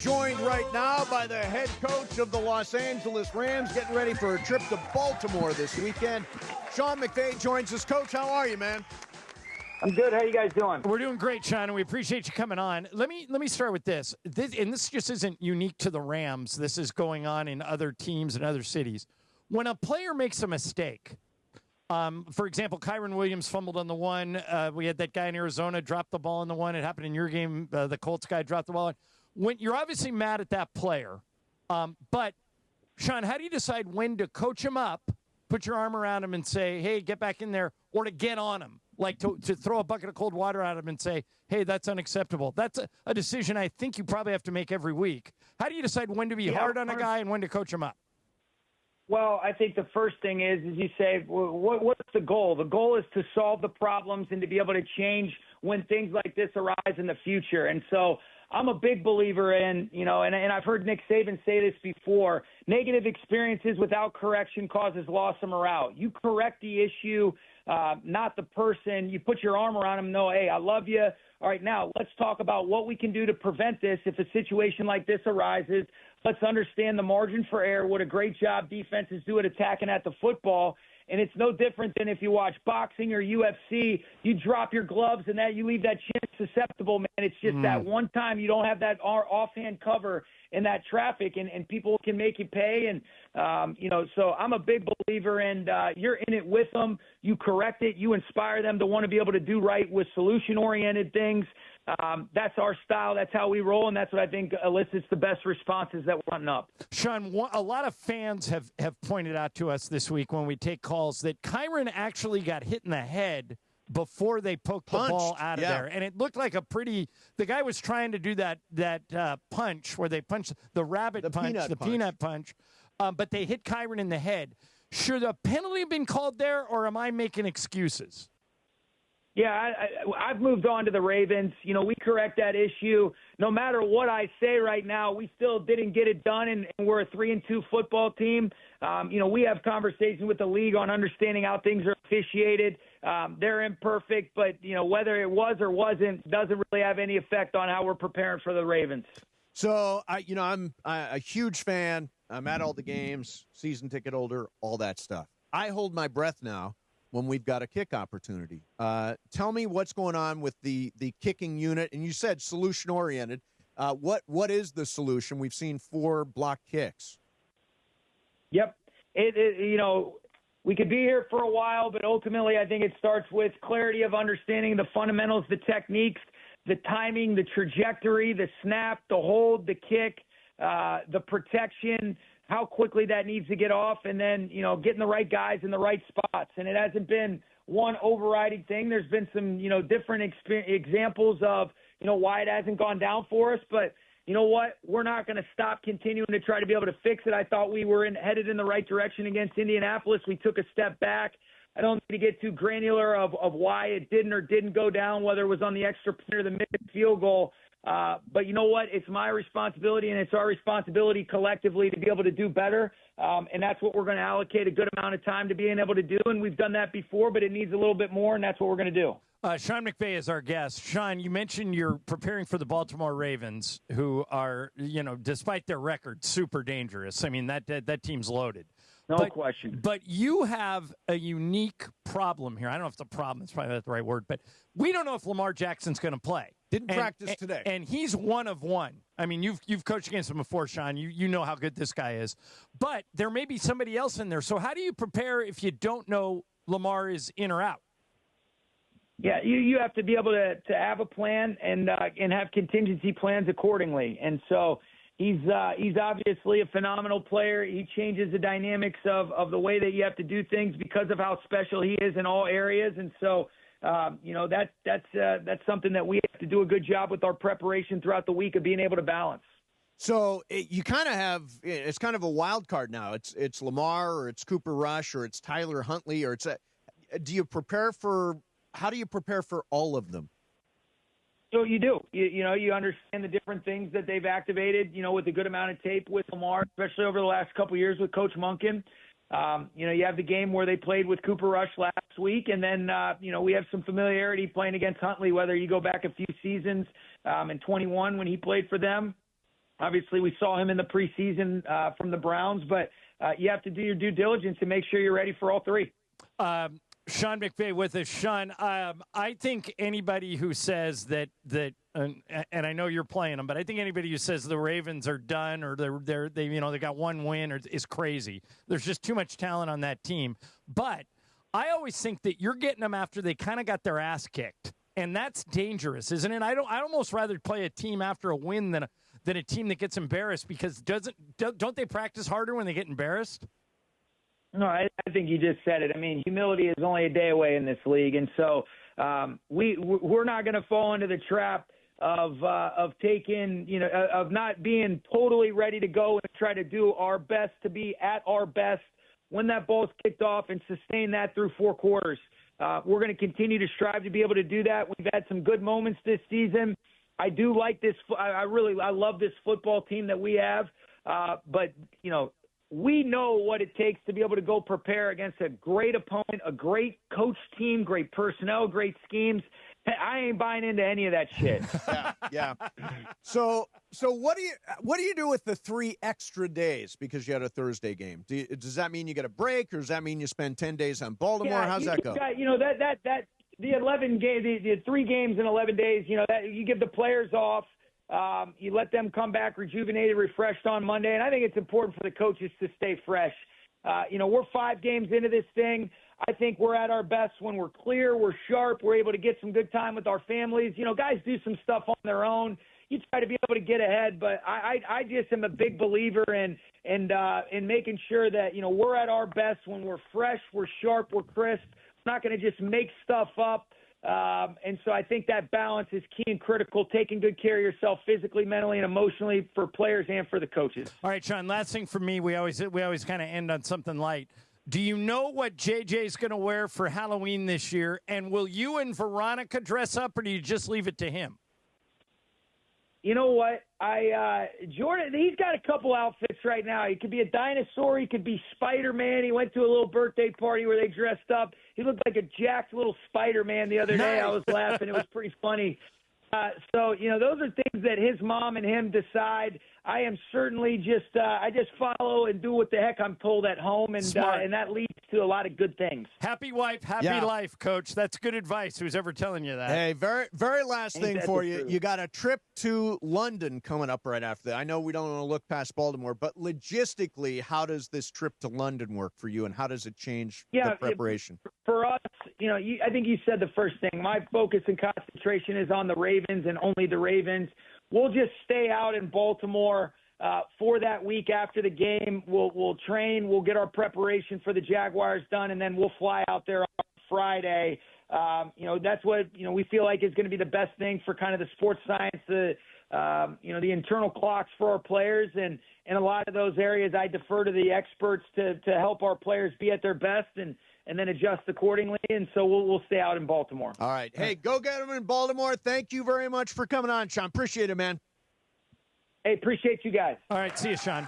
joined right now by the head coach of the Los Angeles Rams, getting ready for a trip to Baltimore this weekend. Sean McVay joins us. Coach, how are you, man? I'm good. How you guys doing? We're doing great, Sean, and we appreciate you coming on. Let me start with this. This just isn't unique to the Rams. This is going on in other teams and other cities. When a player makes a mistake, for example, Kyren Williams fumbled on the one. We had that guy in Arizona drop the ball on the one. It happened in your game. The Colts guy dropped the ball. When you're obviously mad at that player, but Sean, how do you decide when to coach him up, put your arm around him and say, hey, get back in there, or to get on him, like to throw a bucket of cold water at him and say, hey, that's unacceptable? That's a decision I think you probably have to make every week. How do you decide when to be hard on a guy and when to coach him up? Well, I think the first thing is you say, what's the goal? The goal is to solve the problems and to be able to change when things like this arise in the future. And so I'm a big believer in, and I've heard Nick Saban say this before, negative experiences without correction causes loss of morale. You correct the issue, not the person. You put your arm around them, no, hey, I love you. All right, now let's talk about what we can do to prevent this if a situation like this arises. Let's understand the margin for error, what a great job defenses do at attacking at the football. And it's no different than if you watch boxing or UFC, you drop your gloves and that you leave that chin susceptible, man. It's just that one time you don't have that offhand cover in that traffic, and people can make you pay. And, so I'm a big believer in you're in it with them. You correct it. You inspire them to want to be able to do right with solution-oriented things. That's our style. That's how we roll, and that's what I think elicits the best responses that we're hunting up. Sean, a lot of fans have pointed out to us this week when we take calls that Kyren actually got hit in the head before they poked the ball out of there. And it looked like the guy was trying to do that punch where they punched the rabbit punch, peanut punch, but they hit Kyren in the head. Should a penalty have been called there, or am I making excuses? Yeah, I've moved on to the Ravens. We correct that issue. No matter what I say right now, we still didn't get it done, and we're a 3-2 football team. We have conversations with the league on understanding how things are officiated. They're imperfect, but, whether it was or wasn't doesn't really have any effect on how we're preparing for the Ravens. So, I'm a huge fan. I'm at all the games, season ticket holder, all that stuff. I hold my breath now when we've got a kick opportunity. Tell me what's going on with the kicking unit. And you said solution-oriented. What is the solution? We've seen 4 block kicks. Yep. We could be here for a while, but ultimately I think it starts with clarity of understanding the fundamentals, the techniques, the timing, the trajectory, the snap, the hold, the kick, the protection, how quickly that needs to get off, and then, getting the right guys in the right spots. And it hasn't been one overriding thing. There's been some, different examples of, why it hasn't gone down for us. But you know what? We're not going to stop continuing to try to be able to fix it. I thought we were headed in the right direction against Indianapolis. We took a step back. I don't need to get too granular of why it didn't or didn't go down, whether it was on the extra point or the missed field goal. But you know what? It's my responsibility, and it's our responsibility collectively to be able to do better. And that's what we're going to allocate a good amount of time to being able to do. And we've done that before, but it needs a little bit more, and that's what we're going to do. Sean McVay is our guest. Sean, you mentioned you're preparing for the Baltimore Ravens, who are, despite their record, super dangerous. I mean, that team's loaded. No question. But you have a unique problem here. I don't know if it's a problem. It's probably not the right word. But we don't know if Lamar Jackson's going to play. Didn't practice today. And he's one of one. I mean, you've coached against him before, Sean. You know how good this guy is. But there may be somebody else in there. So how do you prepare if you don't know Lamar is in or out? Yeah, you have to be able to have a plan and have contingency plans accordingly. And so he's obviously a phenomenal player. He changes the dynamics of the way that you have to do things because of how special he is in all areas. And so, that's something that we have to do a good job with our preparation throughout the week of being able to balance. So you kind of have – it's kind of a wild card now. It's Lamar or it's Cooper Rush or it's Tyler Huntley or it's do you prepare for – how do you prepare for all of them? So you do. You understand the different things that they've activated, with a good amount of tape with Lamar, especially over the last couple of years with Coach Monken. You have the game where they played with Cooper Rush last week, and then, we have some familiarity playing against Huntley, whether you go back a few seasons in 21 when he played for them, Obviously, we saw him in the preseason from the Browns, but you have to do your due diligence and make sure you're ready for all three. Sean McVay with us. Sean, I think anybody who says that and I know you're playing them, but I think anybody who says the Ravens are done or they got one win is crazy. There's just too much talent on that team. But I always think that you're getting them after they kind of got their ass kicked, and that's dangerous, isn't it? I'd almost rather play a team after a win than a team that gets embarrassed, because don't they practice harder when they get embarrassed? No, I think you just said it. I mean, humility is only a day away in this league, and so we're not going to fall into the trap of taking, of not being totally ready to go and try to do our best to be at our best when that ball's kicked off and sustain that through 4 quarters. We're going to continue to strive to be able to do that. We've had some good moments this season. I do like this. I love this football team that we have, but we know what it takes to be able to go prepare against a great opponent, a great coach team, great personnel, great schemes. I ain't buying into any of that shit. Yeah. So what do you do with the 3 extra days because you had a Thursday game? Does that mean you get a break, or does that mean you spend 10 days on Baltimore? How's that go? That the 11 games, the 3 games in 11 days. That you give the players off. You let them come back rejuvenated, refreshed on Monday. And I think it's important for the coaches to stay fresh. We're 5 games into this thing. I think we're at our best when we're clear, we're sharp, we're able to get some good time with our families. Guys do some stuff on their own. You try to be able to get ahead, but I just am a big believer in making sure that, we're at our best when we're fresh, we're sharp, we're crisp. We're not going to just make stuff up. And so I think that balance is key and critical, taking good care of yourself physically, mentally, and emotionally for players and for the coaches. All right, Sean, last thing for me, we always kind of end on something light. Do you know what JJ's going to wear for Halloween this year? And will you and Veronica dress up, or do you just leave it to him? You know what? Jordan, he's got a couple outfits right now. He could be a dinosaur. He could be Spider-Man. He went to a little birthday party where they dressed up. He looked like a jacked little Spider-Man the other day. I was laughing. It was pretty funny. So, those are things that his mom and him decide. I am certainly I just follow and do what the heck I'm told at home, and that leads to a lot of good things. Happy wife, happy life, Coach. That's good advice. Who's ever telling you that? Hey, very, very last thing for you. You got a trip to London coming up right after that. I know we don't want to look past Baltimore, but logistically, how does this trip to London work for you, and how does it change the preparation? For us, I think you said the first thing. My focus and concentration is on the Ravens and only the Ravens. We'll just stay out in Baltimore for that week after the game. We'll train. We'll get our preparation for the Jaguars done, and then we'll fly out there on Friday. That's what we feel like is going to be the best thing for kind of the sports science, the internal clocks for our players, and in a lot of those areas, I defer to the experts to help our players be at their best and then adjust accordingly. And so we'll stay out in Baltimore. All right. Hey, go get them in Baltimore. Thank you very much for coming on, Sean. Appreciate it, man. Hey, appreciate you guys. All right. See you, Sean.